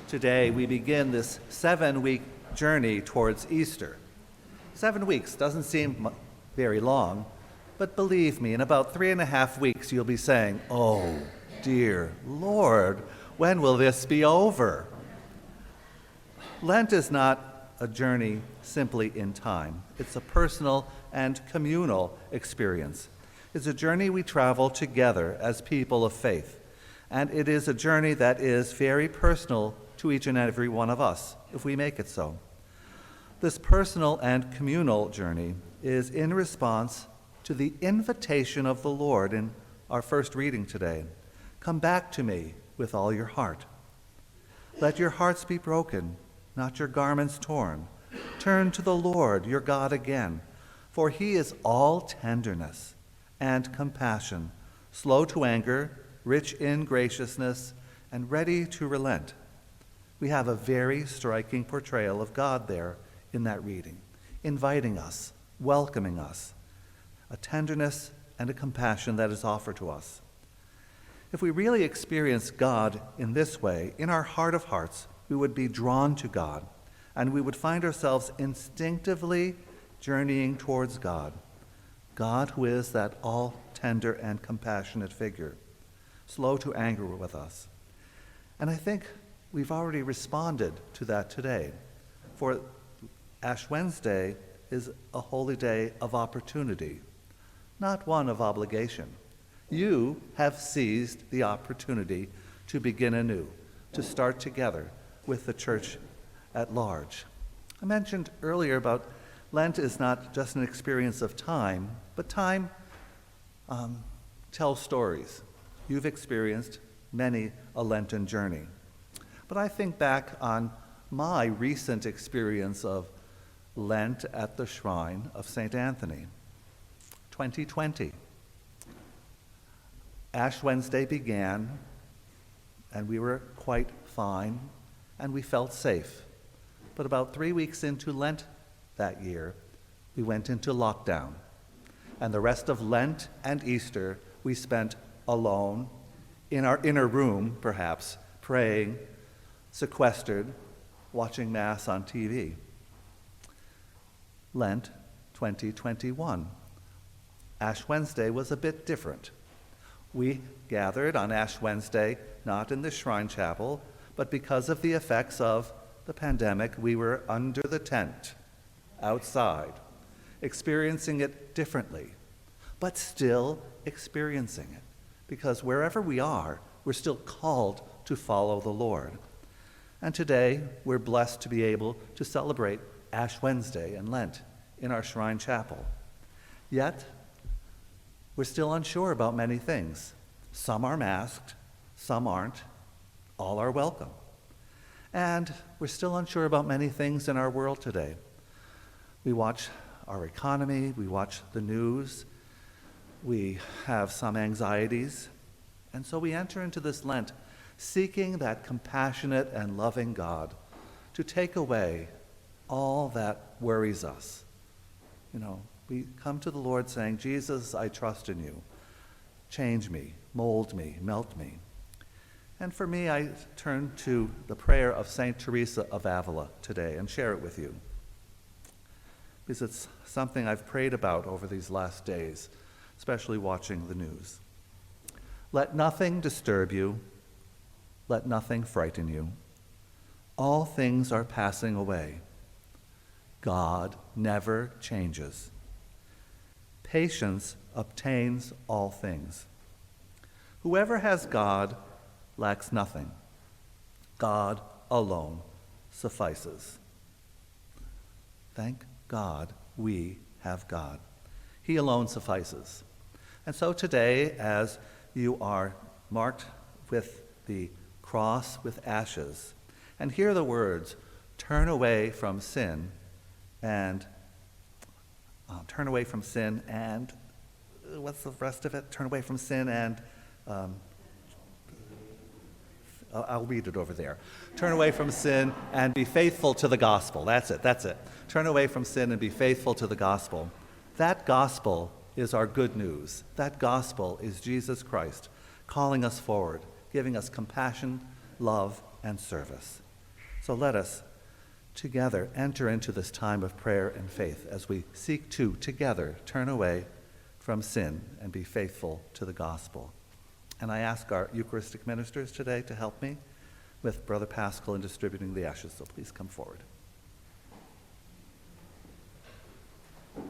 Today we begin this 7-week journey towards Easter. 7 weeks doesn't seem very long, but believe me, in about 3.5 weeks you'll be saying, "Oh, dear Lord, when will this be over?" Lent is not a journey simply in time. It's a personal and communal experience. It's a journey we travel together as people of faith, and it is a journey that is very personal to each and every one of us, if we make it so. This personal and communal journey is in response to the invitation of the Lord in our first reading today. Come back to me with all your heart. Let your hearts be broken, not your garments torn. Turn to the Lord your God again, for he is all tenderness and compassion, slow to anger, rich in graciousness, and ready to relent. We have a very striking portrayal of God there in that reading, inviting us, welcoming us, a tenderness and a compassion that is offered to us. If we really experience God in this way, in our heart of hearts, we would be drawn to God, and we would find ourselves instinctively journeying towards God, God who is that all tender and compassionate figure, slow to anger with us. And I think we've already responded to that today, for Ash Wednesday is a holy day of opportunity, not one of obligation. You have seized the opportunity to begin anew, to start together with the church at large. I mentioned earlier about Lent is not just an experience of time, but time tells stories. You've experienced many a Lenten journey. But I think back on my recent experience of Lent at the shrine of St. Anthony, 2020. Ash Wednesday began, and we were quite fine, and we felt safe. But about 3 weeks into Lent that year, we went into lockdown. And the rest of Lent and Easter, we spent alone, in our inner room, perhaps, praying, sequestered, watching Mass on TV. Lent 2021. Ash Wednesday was a bit different. We gathered on Ash Wednesday, not in the shrine chapel, but because of the effects of the pandemic, we were under the tent, outside, experiencing it differently, but still experiencing it, because wherever we are, we're still called to follow the Lord. And today, we're blessed to be able to celebrate Ash Wednesday and Lent in our shrine chapel. Yet, we're still unsure about many things. Some are masked, some aren't. All are welcome. And we're still unsure about many things in our world today. We watch our economy, we watch the news, we have some anxieties, and so we enter into this Lent seeking that compassionate and loving God to take away all that worries us. We come to the Lord saying, "Jesus, I trust in you. Change me, mold me, melt me." And for me, I turn to the prayer of St. Teresa of Avila today and share it with you, because it's something I've prayed about over these last days, especially watching the news. Let nothing disturb you. Let nothing frighten you. All things are passing away. God never changes. Patience obtains all things. Whoever has God lacks nothing. God alone suffices. Thank God we have God. He alone suffices. And so today, as you are marked with the cross with ashes, and hear the words, turn away from sin and what's the rest of it? Turn away from sin and, I'll read it over there. Turn away from sin and be faithful to the gospel. That's it. Turn away from sin and be faithful to the gospel. That gospel is our good news. That gospel is Jesus Christ calling us forward, giving us compassion, love, and service. So let us together enter into this time of prayer and faith as we seek to together turn away from sin and be faithful to the gospel. And I ask our Eucharistic ministers today to help me with Brother Pascal in distributing the ashes, so please come forward.